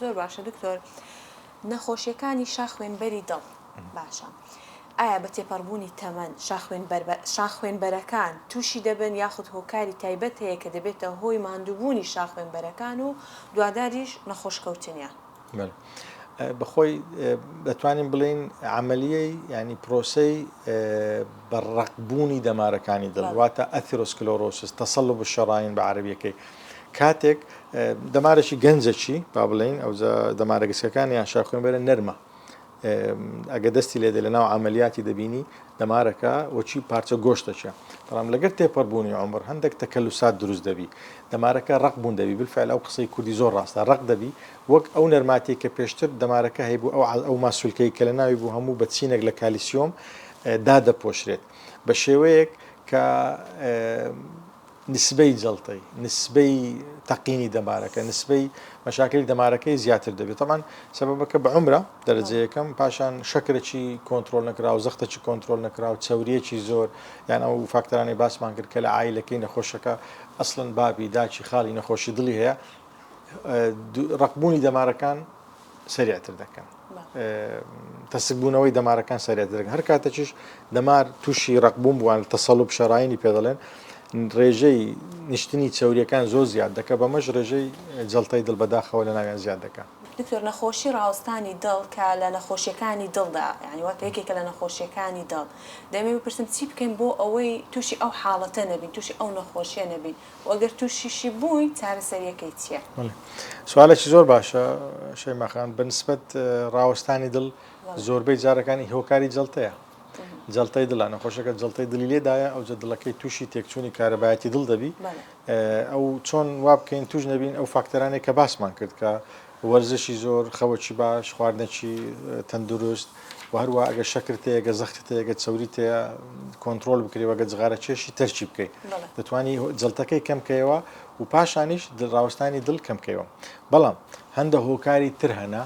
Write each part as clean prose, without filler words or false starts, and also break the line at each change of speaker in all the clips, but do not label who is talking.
زۆر باشە دکتۆر نەخۆشیەکانی شاخوێنبەری دڵ باشە ئایا بە تێپەڕبوونی تەمەن شاخوێنبەرەکان تووشی دەبن یاخود هۆکاری تایبەت هەیە کە دەبێتە هۆی ماندووبوونی شاخوێنبەرەکان و دواداریش نەخۆشکەوتنیان
بەخۆی دەتوانین بڵین عملیەی ینی پرۆسەی بەڕقبوونی دەمارەکانی دڵ واتە ئەتیرۆسکلۆرۆسس تەسەڵب الشەڕاین بە عەرەبیەکەی کاتێک دەمارێکی گەنجەکی با بڵین ئەو دەمارە گچکەکان یان شاخوێنبەرە نەرمە ئەگە دەستی لێدە لە ناو عملیاتی دەبینی دەمارەکە وەچی پارچە گۆشتەچە بەڵام لەگەر تێپەڕبوونی عمر هەندێک تەکەلوسات دروست دەبی دەمارەکە ڕقبوون دەبی بالفعل ئەو قسەی کوردی زۆر ڕاستە ڕق دەبی وەک ئەو نەرماتی کە پێشتر دەمارەکە هەیبوو ئەو ماسوولکەی کە لە ناوی بوو هەموو بە چینێک لە کالیسیۆم دادەپۆشرێت بە شێوەیەک کە نسبەی جەڵتەی نسبەی تەقینی دەمارەکە نسبەی مەشاکلی دەمارەکەی زیاتر دەبێت تەمان سەبەبەکە بە عمرە دەرەجەیەکەم پاشان شەکرێکی کۆنتترۆل نەکرا و زەختەی کۆنتترۆل نەکرا و چاوریەکی زۆر یان ئەو فاکتەرانی باسمان کرد کە لە عایلەکەی نەخۆشەکە ئەسڵن بابی داچی خاڵی نەخۆشی دڵی هەیە ڕقبوونی دەمارەکان سریعتر دەکەن تەسکبوونەوەی دەمارەکان سریعتر دەکەن هەر کاتەچش دەمار تووشی ڕقبوون بووان تەسەڵب شەڕاینی پێ دەڵێن ڕێژەی نیشتنی چاوریەکان زۆر زیاد دەکە بەمەش ڕێژەی جەڵتەی دڵ بەداخەوە لە ناویان زیاد دەکات
دکتۆر نەخۆشی ڕاوستانی دڵ کە لە نەخۆشیەکانی دڵدا ینی واتە یەکێکە لە نەخۆشیەکانی دڵ دەمێ بپرسم چی بکەین بۆ ئەوەی تووشی ئەو حاڵەتە نەبین تووشی ئەو نەخۆشیە نەبین و ئەگەر تووشیشی بووین چارەسەریەکەی چییە؟
سوالێکی زۆر باشە شەیماخان بەنسبەت ڕاوستانی دڵ زۆربەی جارەکانی هۆکاری جەڵتەیە جەڵتەی دڵە نەخۆشەکە جەڵتەی دڵی لێدایە ئەو دڵەکەی تووشی تێکچوونی کارەبایەتی دڵ دەبی ئەو چۆن وا بکەین توش نەبین ئەو فاکتەرانێک کە باسمان کرد کە وەرزشی زۆر خەوەکی باش خواردنەکی تەندروست و هەروە ئەگە شەکرتەیە گە زەختەیە گە چاوریتەیە کۆنتترۆل بکرێ وەگە جغارە چێشی تەرچی بکەیت دەتوانی جەڵتەکەی کەمکەوە و پاشانیش ڕاوستانی دڵ کەمکەوە بەڵام هەندە هۆکاری تر هەنا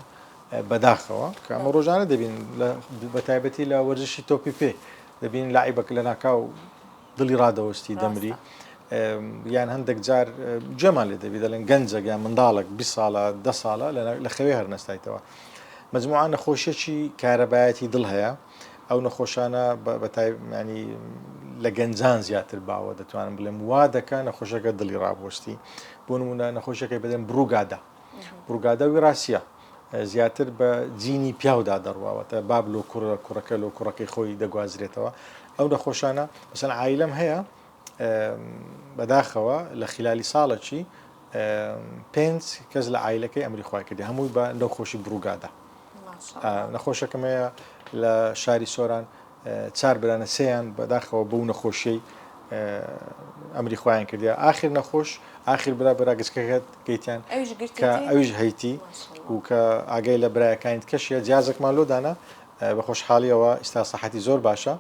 بەداخەوە کە ئەمە ڕۆژانە دەبین بە تایبەتی لە وەرزشی تۆپی پێ دەبین لاعیبەکە لە ناکاو دڵی ڕادەوەستی دەمری یان هەندێک جار جەمان لێ دەبی دەڵێن گەنجەک یان منداڵک 20 ساڵە 10 ساڵە لە خەوێ هەرنەستایتەوە مەجموعان نەخۆشیەکی کارەبایەتی دڵ هەیە ئەو نەخۆشانە ینی لە گەنجان زیاتر باوە دەتوانم بڵێم وا دەکە نەخۆشەکە دڵی ڕابوەستی بۆ نمونە نەخۆشەکەی بدەن بڕووگادە ویراسیە زیاتر بە جینی پیاودا دەڕواوەتە بابلۆ کوڕەکە لۆ کوڕەکەی خۆی دەگوازرێتەوە ئەو نەخۆشانە مەسەن عایلەم هەیە بەداخەوە لە خلالی ساڵێکی 5 کەس لە عایلەکەی ئەمری خوای کردی هەمووی بە نەخۆشی بڕووگادە نەخۆشەکەمەیە لە شاری سۆران 4 برانە سێیان بەداخەوە بەو نەخۆشیەی ئەمری خۆیان کردی ئاخر نەخۆش ئاخر برا گچکەکەت گەیتیان کە ئەویش هەیتی و کە ئاگەی لە برایەکانیت کەشیە جیازێکمان لۆدانە بە خۆشحاڵیەوە ئستا سەحەتی زۆر باشە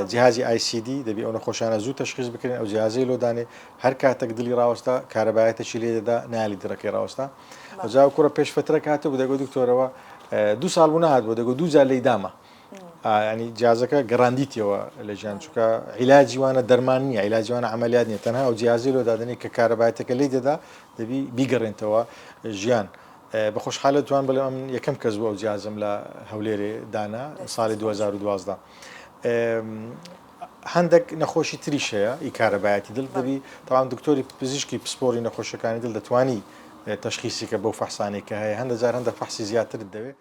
جیهازی ICD دەبی ئەو نەخۆشانە زوو تەشخیص بکرێن ئەو جیازەی لۆدانێ هەر کاتێک دڵی ڕاوەستا کارەبایەتێکی لێدەدا نالی دڕەکەی ڕاوەستا ئەوجا کوڕە پێش فترە کاتە بوو دەگوت دکتۆرەوە 2 ساڵ بوو نهات بۆ دەگوت 2 جار لێی دامە ینی جیازەکە گەڕاندیتەوە لە ژیان چووکە عیلاجی وانە دەرمان نییە عیلاجی وانە عەمەلیات نییە تەنها ئەو جیازی لۆدادنی کە کارەبایەتەکە لێی دەدا دەبی بیگەڕێنتەوە ژیان بە خۆشحالە توان بڵێ ئەم یەکەم کەس بوو ئەو جیازم لە هەولێرێ دانا ساڵی 2012 هەندێک نەخۆشی تریش هەیە ئی کارەبایەتی دڵ دەبی تاوان دکتۆری پزیشکی پسپۆری نەخۆشەکانی دڵ دەتوانی تەشخیصی کە بەو فەحسانێک کە هەیە هەندە جار هەندە فەحسی زیاتر دەوێت